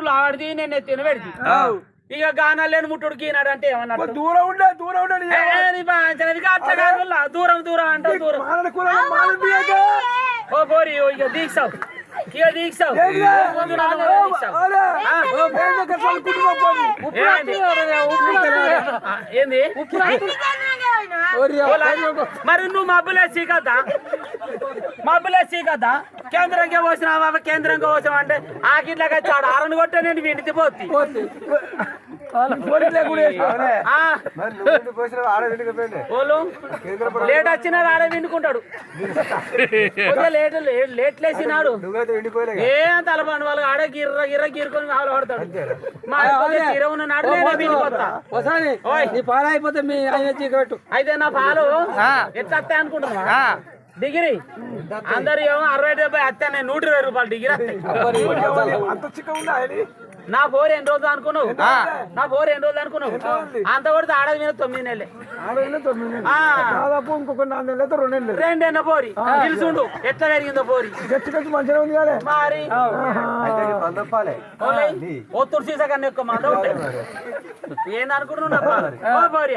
నువ్వు ఆడిది నేను ఎత్తిన పెడితే ఇక గానాలు లేని ముట్టుడికి ఈనాడు అంటే ఏమన్నా దూరం ఉండే దూరం ఉండే అట్లా కాదు దూరం దూరం అంటావు దూరం ఓ పోరి ఇక దీక్షావు ఇక దీక్షావు ఏంది మరి నువ్వు మబ్బులేసి కదా కేంద్రంగా పోసినావా కేంద్రంగా పోసినావా అంటే ఆకిట్లా చాడు ఆరని కొట్టే నేను వింటితే పోతుంది లేట్ వచ్చినా ఆడే విండుకుంటాడు లేట్ లేచినాడు ఏం తలపండి వాళ్ళకి ఆడే గిర్ర గిర్ర గీరుకొని ఆవులు పడతాడు మా గిర ఉన్న నాడు అయిపోతే మీ అయితే నా పాలు ఎట్లా వస్తాయి అనుకుంటున్నా డిగ్రీ అందరు ఏమో 60-70 వస్తాయి నేను 120 రూపాయలు డిగ్రీ వస్తాయి నా పోరు ఎన్ని రోజులు అనుకున్నావు అంత కొడితే ఆడది మీద 9 నెలలే రెండేళ్ళ పోరి తెలుసుండు ఎట్లా పెరిగిందో పోరి మంచిగా ఉంది కదా మరి ఒత్తుడు సీసా కన్నా ఎక్కువ మాట ఉంటాయి ఏందనుకుంటున్నావు ఓ పోరి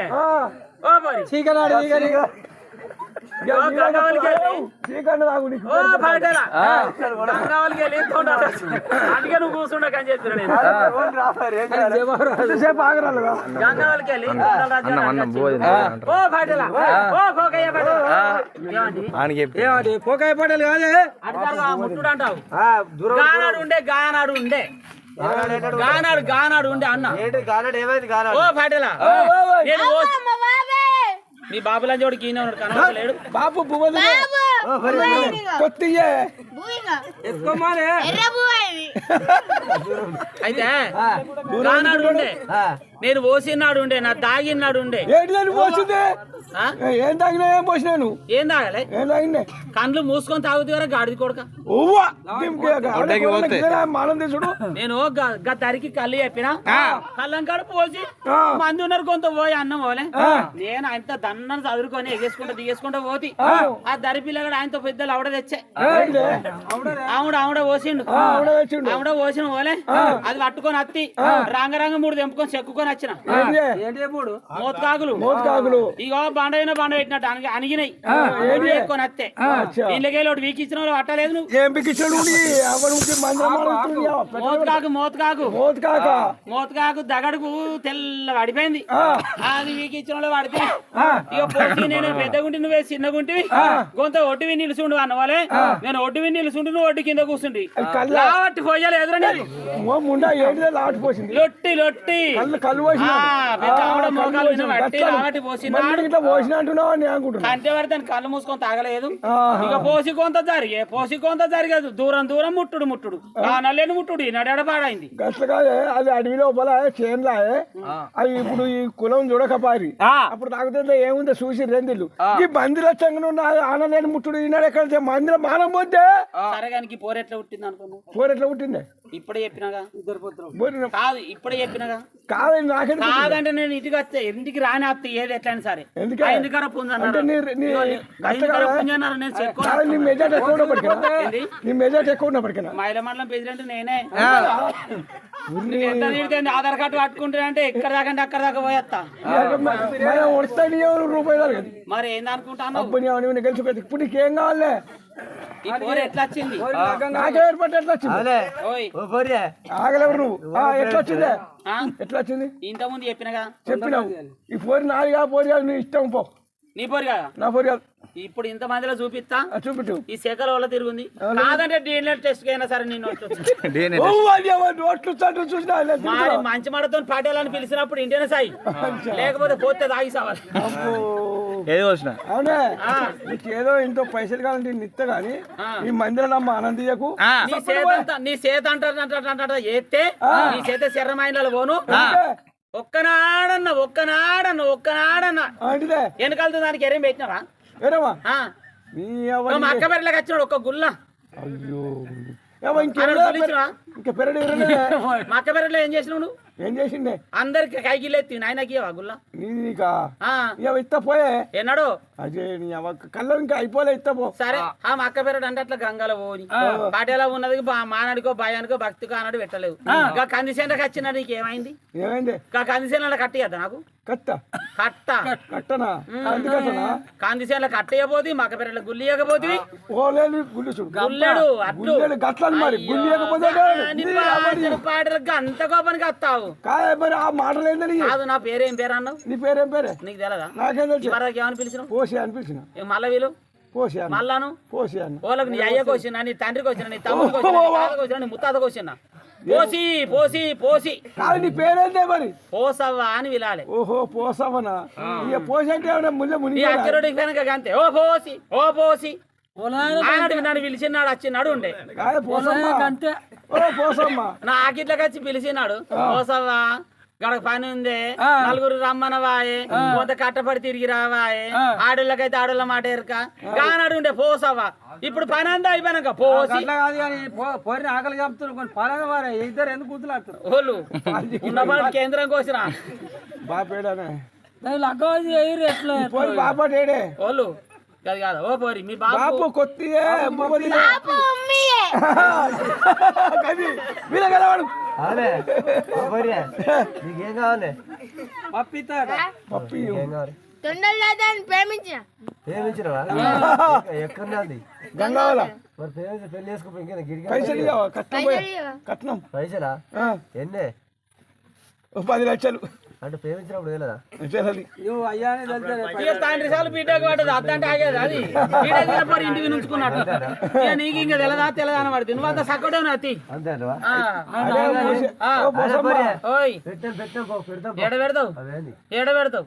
అందుకే నువ్వు కూర్చుండక అని చెప్పిన నేను గంగావల్కి వెళ్ళి పోకాయ పటేల్ కాదే ముట్టుడు అంటావు గానాడు ఉండే అన్న ఓ పాటేలా నీ బాబులా జోడికి కనబడలేడు బాబు అయితే గానాడు ఉండే నేను పోసినాడు ఉండే నా తాగినాడు ఉండే ఏం తాగినా ఏం పోసినాను ఏం తాగలే కండ్లు మూసుకొని తాగుతూ వరకు గాడిది కొడక నేను తరికి కళ్ళు చెప్పిన కళ్ళం కాడ పోసి మంది ఉన్నారు కొంత పోయి అన్నం పోలే నేను ఆయనతో దన్నను చదువుకొని దిగేసుకుంటా పోతి ఆ దరి పిల్లగాడు ఆయనతో పెద్దలు ఆవిడ తెచ్చే ఆవిడ పోసిండు ఆవిడ పోసిన పోలే అది పట్టుకొని అత్తి రంగరంగ 3 తెంపుకొని చెక్కుకొని వచ్చిన మోతకాగులు ఇగో బండ పెట్టినట్టు అనిగినాయి ఎక్కుకొని అత్తే వీళ్ళకి ఒకటి వీకి ఇచ్చిన వాళ్ళు పట్టలేదు మోతకాకు దగడుకు తెల్ల పడిపోయింది అది వీకి ఇచ్చిన వాళ్ళు పడితే ఇక పోసి నేను పెద్దగుంటి నువ్వే చిన్నగుంటివి కొంత ఒడ్డువి నిలుచుండు అన్నవాళ్ళే నేను ఒడ్డువి నిలుచుండి నువ్వు ఒడ్డు కింద కూర్చుండి లావట్టి పోయాలి ఎదురని లొట్టి లొట్టి అంటే పడితే కళ్ళు మూసుకొని తాగలేదు ఇక పోసి కొంత జరిగదు దూరం దూరం ముట్టుడు ఆ నల్లేని ముట్టుడు నడడ పాడైంది అది అడవి లోపల చేన్లా అది ఇప్పుడు ఈ కులం చూడకపారి అప్పుడు తాగుతుందో ఏముందో చూసి రెండిల్లు ఈ బందిలు వచ్చంగా ఆనలేని ముట్టుడు ఈనాడు ఎక్కడ మందిలో మానం పోతే సరగానికి పోరెట్లా పుట్టింది అనుకున్నావు పోరెట్లా పుట్టిందే ఇప్పుడే చెప్పినాగా కాదు ఇప్పుడే చెప్పినాగా కాదంటే నేను ఇంటికి వస్తే ఇంటికి రాని వస్తే ఏది ఎట్లా సరే ఎందుకరా పుంజన్నారు మహిళ మండలం ప్రెసిడెంట్ నేనే ఎంత నీడితే ఆధార్ కార్డు పట్టుకుంటే అంటే ఎక్కడ దాకా అక్కడ దాకా పోయేస్తా మరి ఏందనుకుంటాను ఇప్పుడు ఏం కావాలి ఈ పోరు ఎట్లా వచ్చింది ఆగలేవు నువ్వు ఎట్లా వచ్చింది ఇంత ముందు చెప్పినావు ఈ పోరి నాలుగా పోరి నువ్వు ఇష్టం పో నీ పోరు కదా నా పోరి కాదు ఇప్పుడు ఇంత మందిలో చూపిస్తా చూపిట్టు ఈ శేఖర్ వల్ల తిరుగుంది కాదంటే డిఎన్ఏ టెస్ట్ అయినా సరే నేను మంచి మడతో పాటేలని పిలిచినప్పుడు ఇంటేనే సాయి లేకపోతే పోతే తాగి సావాలి ఏదో ఇంతో పైసలు కావాలంటే నిత్త గాని ఈ మందిరం నమ్మ ఆనందీయకు నీ చేత అంటారు ఎత్తే నీ చేత శర్రమైనలో పోను ఒక్కనాడన్న వెనకాలతో దానికి ఎరేం పెట్టినారా మా అక్క పెరట్లోకి వచ్చినాడు ఒక్క గుల్ల అయ్యో మా అక్క పెరట్లో ఏం చేసినావు నువ్వు ఏం చేసిండే అందరికి కైకిలేత్తి నాయనకి గుల్ల నీది నీకా ఆ, ఇక ఇత్తపోయే ఎన్నాడు అదే నీ కళ్ళ ఇంకా అయిపోలే ఇత్తపో సరే ఆ మా అక్క పేరు అంటే అట్లా గంగల పోని పాటేలా ఉన్నది మానాడికో భయానికో భక్తికో అన్నాడు పెట్టలేవు ఇంకా కందిసేనకి వచ్చిన నీకు ఏమైంది ఏమైంది ఇంకా కందిసేన కట్టియద్దా నాకు కత్త కట్ట కట్టనా కంది కట్టనా కందిసేన కట్టేయబోది మా అక్క పేరు గుల్లియకపోతే ఓలేదు గుళ్ళు చూడు గుల్లెడు అట్లు గుల్లెడు గట్లని మరి గుళ్ళు ఇవ్వకపోతే పాటలకు అంత కోపానికి వస్తావు కాయ మరి ఆ మాటలు ఏందని కాదు నా పేరేం పేరు అన్నావు నీ పేరేం పేరే నీకు తెలియదా నాకేం తెలుసు ఇవరకు ఏమని పిలిచినావు పోసి అనిపించిన మళ్ళా వీలు పోసి అన్న మళ్ళాను పోసి అన్న వాళ్ళకి నీ అయ్యకు వచ్చిన నీ తండ్రికి వచ్చిన నీ తమ్ముడికి వచ్చిన నీ తాతకు వచ్చిన నీ ముత్తాతకు వచ్చిన పోసి పోసి పోసి కాదు నీ పేరేందే మరి పోసవ్వా అని విలాలి ఓహో పోసావనా ఇక పోసి అంటే ఏమన్నా ముళ్ళ ఈ మునిగి అక్కడికి వెనక అంతే ఓ పోసి ఓ పోసి ఆనాడు నన్ను పిలిచినాడు వచ్చినాడు ఉండే కాదు పోసమ్మ ఓ పోసమ్మ నా ఆకిట్లకి వచ్చి పిలిచినాడు పోసవ్వా గడకు పని ఉంది నలుగురు రమ్మనవాయే కొంత కట్టపడి తిరిగి రావాయే ఆడోళ్ళకైతే ఆడోళ్ళ మాట ఎరక కానాడు ఉండే పోసవ్వా ఇప్పుడు పని అంతా అయిపోయినాక పోసి అట్లా కాదు కానీ పోరిన ఆకలి చెప్తున్నారు కొన్ని పలాన వారే ఇద్దరు ఎందుకు గుర్తులాడుతారు ఓళ్ళు ఉన్న పని కేంద్రం కోసినా బాపేడానే లగ్గవాది ఎయిరు ఎట్లా పోయి బాపేడే ఓళ్ళు అది కాదు ఓ పోరి మీ బాబు బాపు కొత్తియే కది వీళ్ళ కలవాడు అదే నీకేం కావాలి పప్పిస్తాడు పప్పి ఏం కావాలి తొండలదాన్ని ప్రేమించిన ప్రేమించినవా ఎక్కడున్నది గంగావల మరి ప్రేమించి పెళ్లి చేసుకోపోయి ఇంకేనా గిడిగా పైసలు ఇవ్వవా? కట్నం పోయి. కట్నం పైసలా ఆ, ఎన్నే ఓ 10 లక్షలు అంటే ప్రేమించినప్పుడు తెలియదా తెలియదు. నువ్వు అయ్యానే తెలుసు ఇక తండ్రి సార్లు బీటకు పడ్డది అద్దంటే ఆగేది అది బీటకు తినపోయి ఇంటికి నుంచుకున్నట్టు ఇక నీకు ఇంకా తెలదా అని పడుతుంది నువ్వు అంత సక్కడే అతి అంతే అల్వా అదే పోసి- ఓ పోసమ్మ. ఓయ్ పెట్టాం పెడతాం ఏడ పెడతావు అదేంది ఏడ పెడతావు